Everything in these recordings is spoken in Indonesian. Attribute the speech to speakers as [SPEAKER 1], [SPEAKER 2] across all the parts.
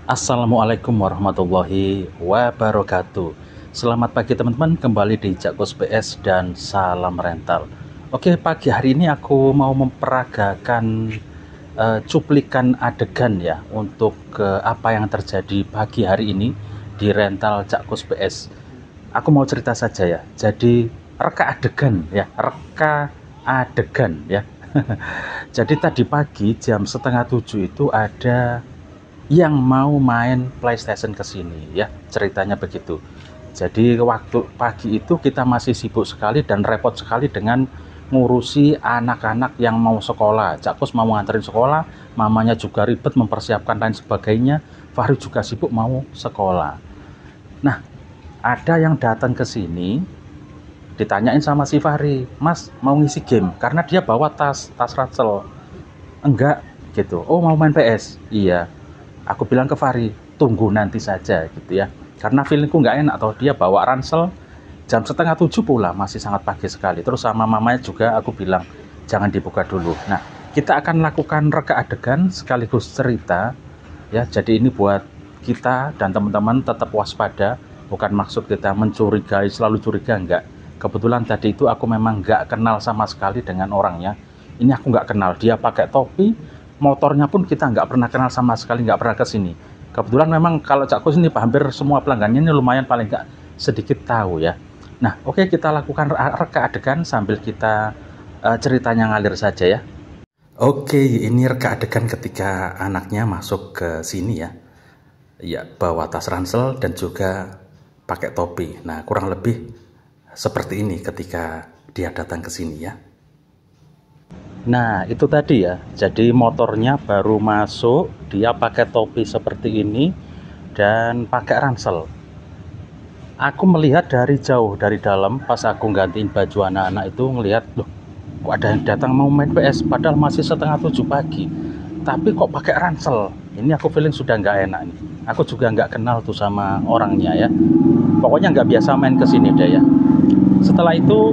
[SPEAKER 1] Assalamualaikum warahmatullahi wabarakatuh. Selamat pagi teman-teman, kembali di Jakos PS dan salam rental. Oke, pagi hari ini aku mau memperagakan cuplikan adegan ya untuk apa yang terjadi pagi hari ini di rental Jakos PS. Aku mau cerita saja ya. Jadi reka adegan ya, reka adegan ya. Jadi tadi pagi jam setengah 7 itu ada yang mau main PlayStation ke sini ya, ceritanya begitu. Jadi waktu pagi itu kita masih sibuk sekali dan repot sekali dengan ngurusi anak-anak yang mau sekolah. Cakkus mau nganterin sekolah, mamanya juga ribet mempersiapkan lain sebagainya, Fahri juga sibuk mau sekolah. Nah, ada yang datang ke sini ditanyain sama si Fahri, "Mas, mau ngisi game?" Karena dia bawa tas ransel. "Enggak," gitu. "Oh, mau main PS?" "Iya." Aku bilang ke Fahri, tunggu nanti saja gitu ya. Karena feelingku nggak enak toh, dia bawa ransel jam setengah 7 pula, masih sangat pagi sekali. Terus sama mamanya juga aku bilang, jangan dibuka dulu. Nah, kita akan lakukan reka adegan sekaligus cerita ya. Jadi ini buat kita dan teman-teman tetap waspada. Bukan maksud kita mencurigai, selalu curiga, enggak. Kebetulan tadi itu aku memang nggak kenal sama sekali dengan orangnya. Ini aku nggak kenal, dia pakai topi, motornya pun kita nggak pernah kenal sama sekali, nggak pernah ke sini. Kebetulan memang kalau Cakkus ini hampir semua pelanggannya ini lumayan paling nggak sedikit tahu ya. Nah, oke, kita lakukan reka adegan sambil kita ceritanya ngalir saja ya. Oke, ini reka adegan ketika anaknya masuk ke sini ya. Ya, bawa tas ransel dan juga pakai topi. Nah, kurang lebih seperti ini ketika dia datang ke sini ya. Nah, itu tadi ya. Jadi motornya baru masuk, dia pakai topi seperti ini dan pakai ransel. Aku melihat dari jauh, dari dalam, pas aku gantiin baju anak-anak itu ngelihat, loh, kok ada yang datang mau main PS, padahal masih setengah 7 pagi. Tapi kok pakai ransel? Ini aku feeling sudah nggak enak nih. Aku juga nggak kenal tuh sama orangnya ya. Pokoknya nggak biasa main ke sini deh ya. Setelah itu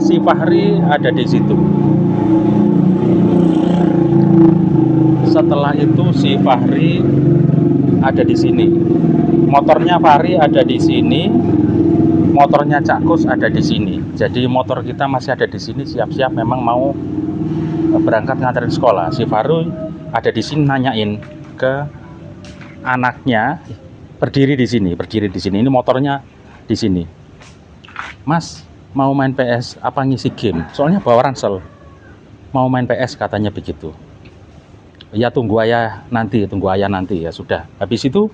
[SPEAKER 1] si Fahri ada di situ. Setelah itu si Fahri ada di sini. Motornya Fahri ada di sini. Motornya Cakkus ada di sini. Jadi motor kita masih ada di sini, siap-siap memang mau berangkat nganterin sekolah. Si Fahri ada di sini nanyain ke anaknya, berdiri di sini. Ini motornya di sini. "Mas, mau main PS apa ngisi game?" Soalnya bawa ransel. Mau main PS katanya begitu. Ya tunggu ayah nanti ya sudah. Habis itu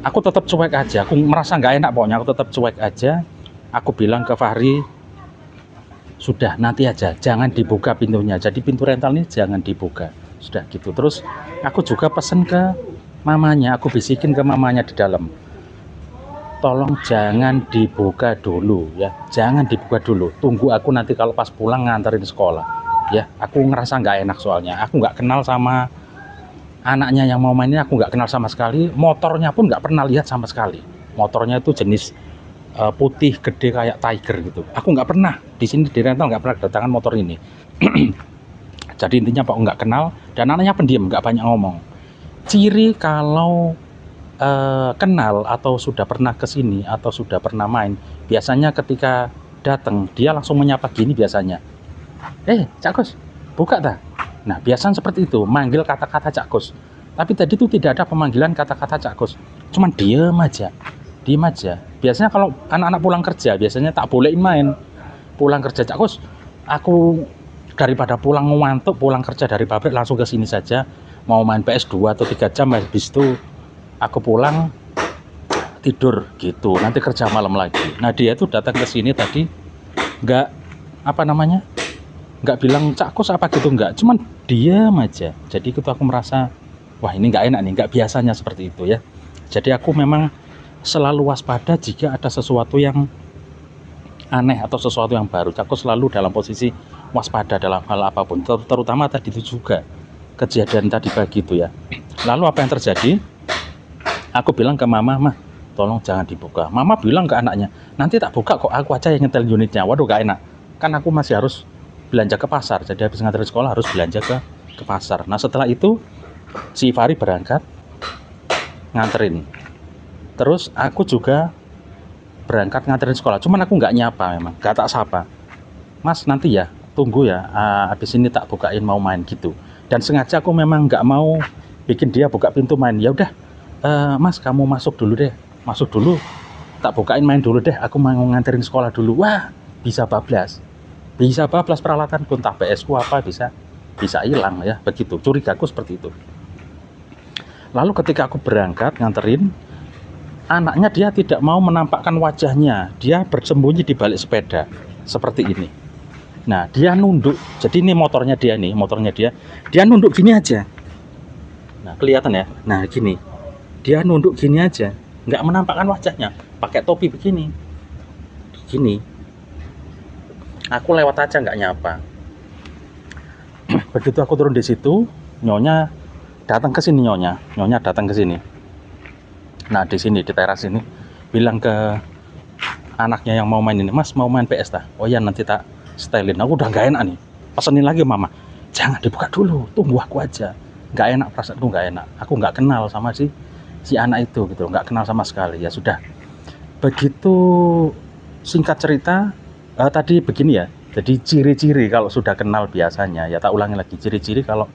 [SPEAKER 1] aku tetap cuek aja. Aku merasa nggak enak pokoknya. Aku tetap cuek aja. Aku bilang ke Fahri, sudah nanti aja, jangan dibuka pintunya. Jadi pintu rental ini jangan dibuka. Sudah gitu. Terus aku juga pesen ke mamanya. Aku bisikin ke mamanya di dalam, tolong jangan dibuka dulu ya, jangan dibuka dulu, tunggu aku nanti kalau pas pulang nganterin sekolah ya. Aku ngerasa nggak enak soalnya aku nggak kenal sama anaknya yang mau main ini, aku nggak kenal sama sekali. Motornya pun nggak pernah lihat sama sekali. Motornya itu jenis putih gede kayak Tiger gitu. Aku nggak pernah di sini di rental, nggak pernah kedatangan motor ini. Jadi intinya Pak nggak kenal dan anaknya pendiam, nggak banyak ngomong. Ciri kalau kenal atau sudah pernah kesini atau sudah pernah main, biasanya ketika datang dia langsung menyapa gini biasanya, Cakkus, buka tak? Nah, biasanya seperti itu, manggil kata-kata Cakkus. Tapi tadi itu tidak ada pemanggilan kata-kata Cakkus, cuman diem aja. Biasanya kalau anak-anak pulang kerja biasanya tak bolehin main. Pulang kerja, Cakkus, aku daripada pulang ngantuk, pulang kerja dari pabrik langsung ke sini saja, mau main PS 2 atau 3 jam, habis itu aku pulang tidur gitu, nanti kerja malam lagi. Nah, dia itu datang ke sini tadi nggak bilang Cakkus apa gitu, nggak, cuman diam aja. Jadi itu aku merasa, wah ini nggak enak nih, nggak biasanya seperti itu ya. Jadi aku memang selalu waspada jika ada sesuatu yang aneh atau sesuatu yang baru. Cakkus selalu dalam posisi waspada dalam hal apapun, terutama tadi itu juga kejadian tadi pagi itu ya. Lalu apa yang terjadi? Aku bilang ke mama, "Mah, tolong jangan dibuka." Mama bilang ke anaknya, "Nanti tak buka kok, aku aja yang nyetel unitnya." Waduh, gak enak. Kan aku masih harus belanja ke pasar. Jadi habis nganterin sekolah harus belanja ke ke pasar. Nah setelah itu si Fahri berangkat nganterin, terus aku juga berangkat nganterin sekolah. Cuman aku nggak nyapa, memang nggak tak sapa, Mas nanti ya, tunggu ya, habis ini tak bukain mau main gitu. Dan sengaja aku memang nggak mau bikin dia buka pintu main. Ya udah, Mas kamu masuk dulu deh, masuk dulu, tak bukain main dulu deh, aku mau nganterin sekolah dulu. Wah, bisa bablas peralatan entah PS ku apa, bisa hilang ya, begitu curigaku seperti itu. Lalu ketika aku berangkat nganterin, anaknya dia tidak mau menampakkan wajahnya, dia bersembunyi di balik sepeda seperti ini. Nah dia nunduk, jadi ini motornya dia dia nunduk gini aja. Nah kelihatan ya, nah gini, dia nunduk gini aja, nggak menampakkan wajahnya, pakai topi begini, gini. Aku lewat aja nggak nyapa. Begitu aku turun di situ, nyonya datang ke sini, nyonya datang ke sini. Nah di sini di teras ini bilang ke anaknya yang mau main ini, Mas mau main PS tak? Oh ya nanti tak setelin. Aku udah nggak enak nih, pesenin lagi mama, jangan dibuka dulu, tunggu aku aja. Nggak enak, perasaanku nggak enak. Aku nggak kenal sama si anak itu gitu, nggak kenal sama sekali. Ya sudah, begitu singkat cerita. Tadi begini ya, jadi ciri-ciri kalau sudah kenal biasanya, ya tak ulangi lagi, ciri-ciri kalau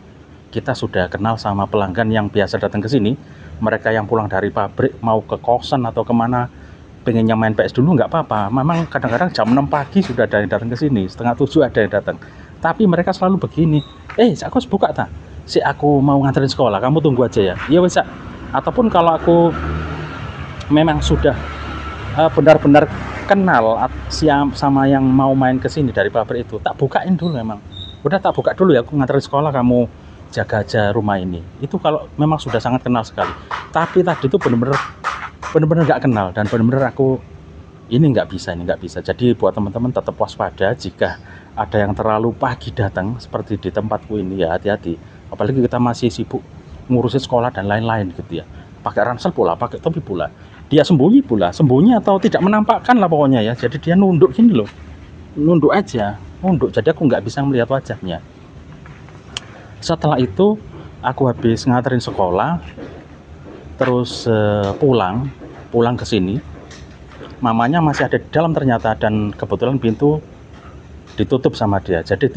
[SPEAKER 1] kita sudah kenal sama pelanggan yang biasa datang ke sini, mereka yang pulang dari pabrik mau ke kosan atau kemana, pengennya main PS dulu nggak apa-apa. Memang kadang-kadang jam 6 pagi sudah ada yang datang ke sini, setengah 7 ada yang datang. Tapi mereka selalu begini, aku buka tak? Aku mau nganterin sekolah, kamu tunggu aja ya. Iya bisa. Ataupun kalau aku memang sudah benar-benar kenal sama yang mau main ke sini dari pabrik itu, tak bukain dulu memang. Udah tak buka dulu ya, aku nganterin sekolah, kamu jaga aja rumah ini. Itu kalau memang sudah sangat kenal sekali. Tapi tadi itu benar-benar nggak kenal, dan benar-benar aku ini nggak bisa. Jadi buat teman-teman tetap waspada jika ada yang terlalu pagi datang seperti di tempatku ini, ya hati-hati. Apalagi kita masih sibuk ngurusin sekolah dan lain-lain gitu ya. Pakai ransel pula, pakai topi pula. Dia sembunyi atau tidak menampakkan lah pokoknya ya. Jadi dia nunduk gini loh, nunduk aja, jadi aku nggak bisa melihat wajahnya. Setelah itu aku habis nganterin sekolah, terus pulang ke sini, mamanya masih ada di dalam ternyata, dan kebetulan pintu ditutup sama dia. Jadi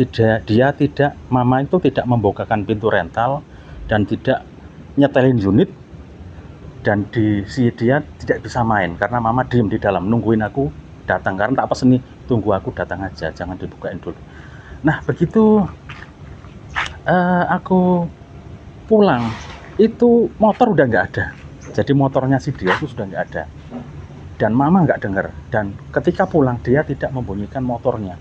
[SPEAKER 1] mama itu tidak membukakan pintu rental dan tidak nyetelin unit. Dan dia tidak bisa main karena mama diem di dalam nungguin aku datang, karena tak pesen nih, tunggu aku datang aja, jangan dibukain dulu. Nah begitu aku pulang, itu motor udah nggak ada. Jadi motornya si dia itu sudah nggak ada, dan mama nggak dengar. Dan ketika pulang dia tidak membunyikan motornya,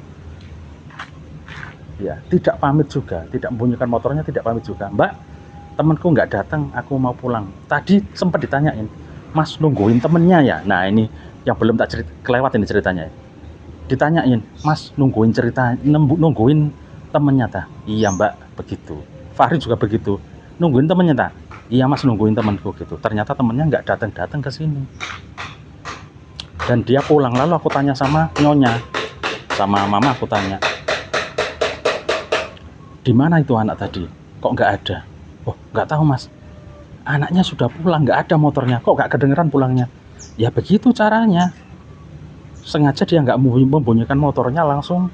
[SPEAKER 1] ya tidak pamit juga, tidak membunyikan motornya, tidak pamit juga. Mbak, temanku nggak datang, aku mau pulang. Tadi sempat ditanyain, Mas nungguin temennya ya? Nah ini yang belum tak kelewat ini ceritanya. Ditanyain, Mas nungguin temennya tak? Iya mbak, begitu. Fahri juga begitu, nungguin temennya tak? Iya mas, nungguin temanku gitu. Ternyata temennya nggak datang ke sini, dan dia pulang. Lalu aku tanya sama nyonya, sama mama, aku tanya, di mana itu anak tadi? Kok nggak ada? Oh nggak tahu mas, anaknya sudah pulang, nggak ada motornya, kok nggak kedengeran pulangnya. Ya begitu caranya, sengaja dia nggak membunyikan motornya, langsung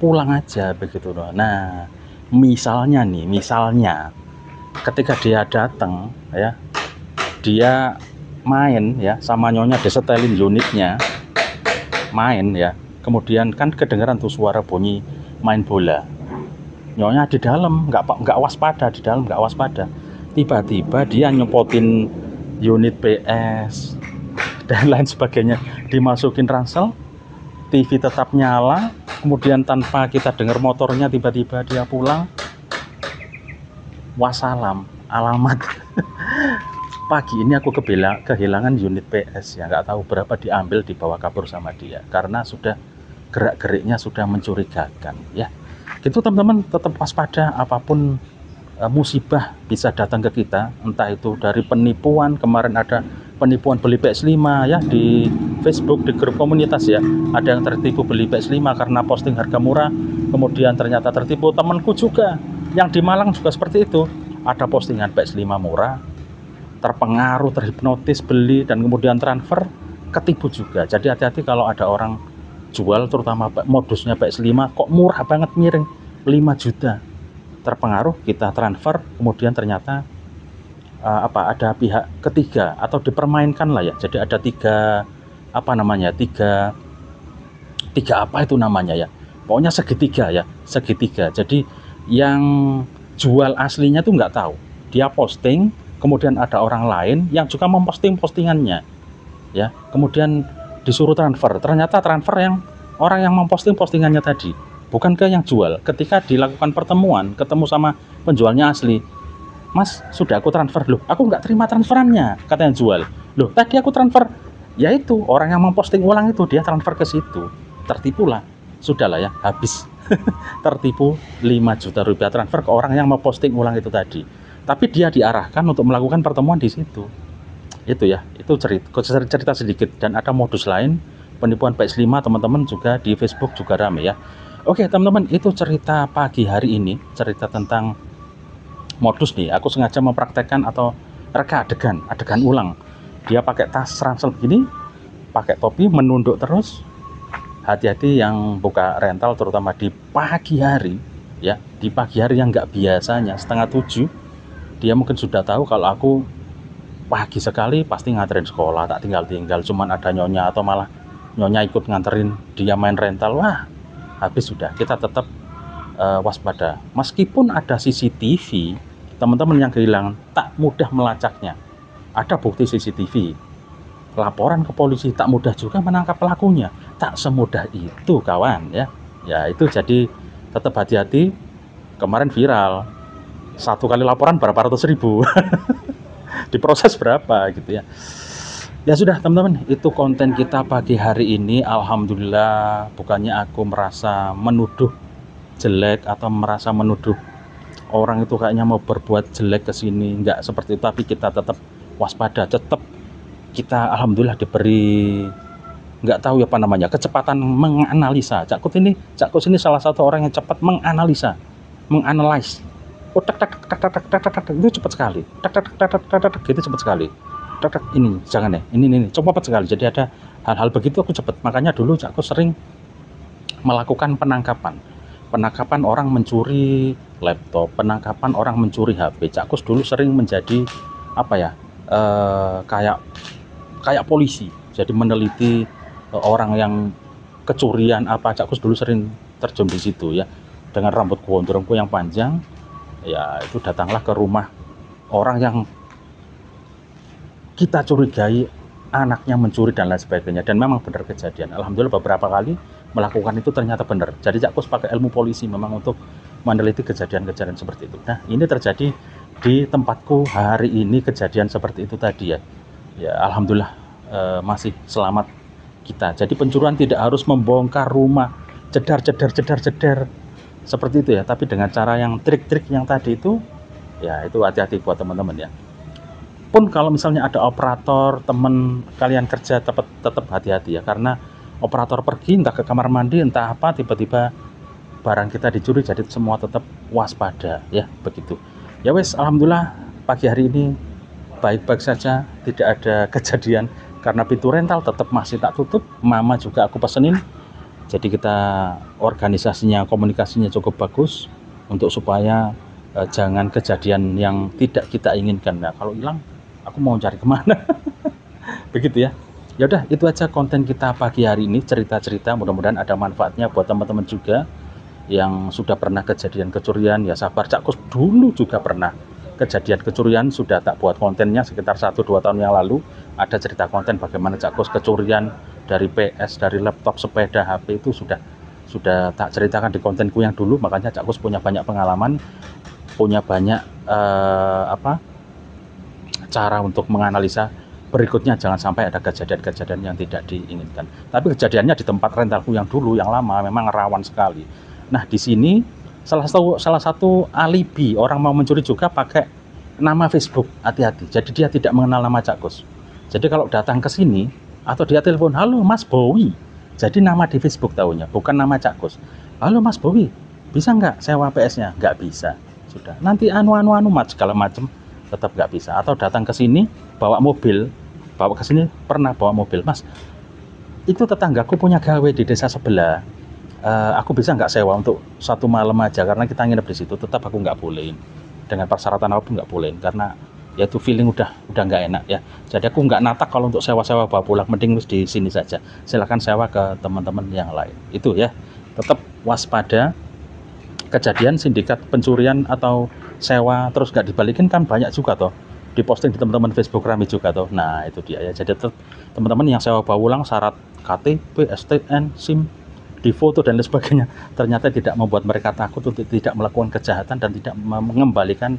[SPEAKER 1] pulang aja begitu loh. Nah misalnya ketika dia datang ya, dia main ya sama nyonya, disetelin unitnya, main ya, kemudian kan kedengeran tuh suara bunyi main bola. Nyonya di dalam nggak waspada, tiba-tiba dia nyepotin unit PS dan lain sebagainya, dimasukin ransel, TV tetap nyala, kemudian tanpa kita dengar motornya, tiba-tiba dia pulang. Wassalam, alamat. Pagi ini aku kehilangan unit PS ya, nggak tahu berapa diambil, dibawa kabur sama dia, karena sudah gerak-geriknya sudah mencurigakan ya. Gitu teman-teman, tetap waspada, apapun musibah bisa datang ke kita, entah itu dari penipuan. Kemarin ada penipuan beli PS5 ya di Facebook, di grup komunitas ya, ada yang tertipu beli PS5 karena posting harga murah, kemudian ternyata tertipu. Temanku juga Yang di Malang juga seperti itu. Ada postingan PS5 murah, terpengaruh, terhipnotis, beli, dan kemudian transfer, ketipu juga. Jadi hati-hati kalau ada orang jual, terutama modusnya PS5, kok murah banget, miring 5 juta. Terpengaruh, kita transfer, kemudian ternyata ada pihak ketiga atau dipermainkan lah ya. Jadi ada tiga apa itu namanya ya, pokoknya segitiga ya, segitiga. Jadi yang jual aslinya tuh nggak tahu, dia posting, kemudian ada orang lain yang juga memposting postingannya ya, kemudian disuruh transfer, ternyata transfer yang orang yang memposting postingannya tadi, bukan ke yang jual. Ketika dilakukan pertemuan, ketemu sama penjualnya asli, Mas, sudah aku transfer. Loh, aku nggak terima transferannya, kata yang jual. Loh, tadi aku transfer. Ya itu, orang yang memposting ulang itu, dia transfer ke situ. Tertipu lah. Sudahlah ya, habis. Tertipu 5 juta rupiah transfer ke orang yang memposting ulang itu tadi. Tapi dia diarahkan untuk melakukan pertemuan di situ. Itu ya, itu cerita sedikit. Dan ada modus lain, penipuan PS5 teman-teman juga di Facebook juga rame ya. Oke teman-teman, itu cerita pagi hari ini, cerita tentang modus nih. Aku sengaja mempraktekkan atau reka adegan ulang. Dia pakai tas ransel begini, pakai topi, menunduk terus. Hati-hati yang buka rental, terutama di pagi hari ya, di pagi hari yang nggak biasanya, 6:30, dia mungkin sudah tahu kalau aku pagi sekali pasti nganterin sekolah, tak tinggal cuman ada nyonya, atau malah nyonya ikut nganterin dia main rental. Wah, habis sudah. Kita tetap waspada. Meskipun ada CCTV, teman-teman yang kehilangan tak mudah melacaknya. Ada bukti CCTV, laporan ke polisi, tak mudah juga menangkap pelakunya. Tak semudah itu kawan ya. Ya itu, jadi tetap hati-hati. Kemarin viral, 1 kali laporan berapa ratus ribu. Diproses berapa gitu ya. Ya sudah teman-teman, itu konten kita pagi hari ini. Alhamdulillah, bukannya aku merasa menuduh jelek atau merasa menuduh orang itu kayaknya mau berbuat jelek ke sini, enggak seperti itu. Tapi kita tetap waspada, tetap kita alhamdulillah diberi, nggak tahu apa namanya, kecepatan menganalisa. Cak Kus ini salah satu orang yang cepat menganalisa, menganalize. Oh, itu cepat sekali. Gitu cepat sekali. Ini jangan ya, ini cepat sekali. Jadi ada hal-hal begitu aku cepat. Makanya dulu Cak Kus sering melakukan penangkapan orang mencuri laptop, penangkapan orang mencuri HP. Cak Kus dulu sering menjadi kayak polisi, jadi meneliti orang yang kecurian apa. Cak Kus dulu sering terjun di situ ya, dengan rambut gondrongku yang panjang ya. Itu datanglah ke rumah orang yang kita curigai anaknya mencuri dan lain sebagainya, dan memang benar kejadian. Alhamdulillah beberapa kali melakukan itu ternyata benar. Jadi Cak Kus pakai ilmu polisi memang untuk meneliti kejadian-kejadian seperti itu. Nah, ini terjadi di tempatku hari ini, kejadian seperti itu tadi ya. Ya alhamdulillah masih selamat kita. Jadi pencurian tidak harus membongkar rumah, jedar seperti itu ya, tapi dengan cara yang trik-trik yang tadi itu ya, itu hati-hati buat teman-teman ya. Pun kalau misalnya ada operator teman kalian kerja, tetap hati-hati ya, karena operator pergi entah ke kamar mandi entah apa, tiba-tiba barang kita dicuri. Jadi semua tetap waspada ya, begitu ya. Wes, alhamdulillah pagi hari ini baik-baik saja, tidak ada kejadian. Karena pintu rental tetap masih tak tutup, mama juga aku pesenin. Jadi kita organisasinya, komunikasinya cukup bagus untuk supaya jangan kejadian yang tidak kita inginkan. Nah, kalau hilang aku mau cari kemana? Begitu ya. Ya udah, itu aja konten kita pagi hari ini, cerita-cerita. Mudah-mudahan ada manfaatnya buat teman-teman juga yang sudah pernah kejadian kecurian. Ya sabar, Cak Kus dulu juga pernah kejadian kecurian, sudah tak buat kontennya sekitar 1-2 tahun yang lalu. Ada cerita konten bagaimana Cak Kus kecurian dari PS, dari laptop, sepeda, HP, itu sudah tak ceritakan di kontenku yang dulu. Makanya Cak Kus punya banyak pengalaman, punya banyak cara untuk menganalisa berikutnya, jangan sampai ada kejadian-kejadian yang tidak diinginkan. Tapi kejadiannya di tempat rentalku yang dulu, yang lama, memang rawan sekali. Nah, di sini salah satu alibi orang mau mencuri juga pakai nama Facebook. Hati-hati. Jadi dia tidak mengenal nama Cak Kus. Jadi kalau datang ke sini atau dia telepon, halo Mas Bowi. Jadi nama di Facebook tahunya, bukan nama Cak Kus. Halo Mas Bowi, bisa nggak sewa PS-nya? Nggak bisa. sudah. Nanti segala macam tetap nggak bisa. Atau datang ke sini bawa mobil, bawa ke sini pernah bawa mobil, Mas. Itu tetanggaku punya gawe di desa sebelah. Aku bisa nggak sewa untuk 1 malam aja karena kita nginep di situ. Tetap aku nggak bolehin. Dengan persyaratan apapun nggak bolehin karena ya itu feeling udah nggak enak ya. Jadi aku nggak natak kalau untuk sewa-sewa bawa pulang, mending wis di sini saja. Silakan sewa ke teman-teman yang lain. Itu ya. Tetap waspada. Kejadian sindikat pencurian atau sewa terus nggak dibalikin kan banyak juga toh, diposting di teman-teman Facebook rame juga toh. Nah itu dia ya. Jadi teman-teman yang sewa bawa ulang syarat KTP, STN, SIM, difoto dan lain sebagainya, ternyata tidak membuat mereka takut untuk tidak melakukan kejahatan dan tidak mengembalikan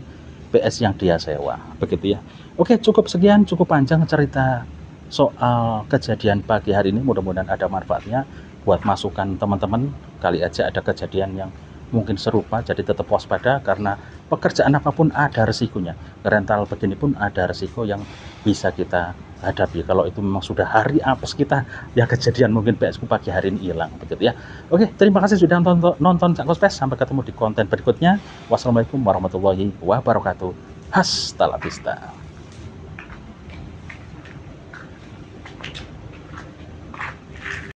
[SPEAKER 1] PS yang dia sewa, begitu ya. Oke, cukup sekian, cukup panjang cerita soal kejadian pagi hari ini. Mudah-mudahan ada manfaatnya buat masukan teman-teman. Kali aja ada kejadian yang mungkin serupa, jadi tetap waspada karena pekerjaan apapun ada resikonya. Rental begini pun ada resiko yang bisa kita hadapi. Kalau itu memang sudah hari apes kita, ya kejadian mungkin PS ku pagi hari ini hilang, begitu ya. Oke, terima kasih sudah nonton Cak Kospes. Sampai ketemu di konten berikutnya. Wassalamualaikum warahmatullahi wabarakatuh. Hasta la vista.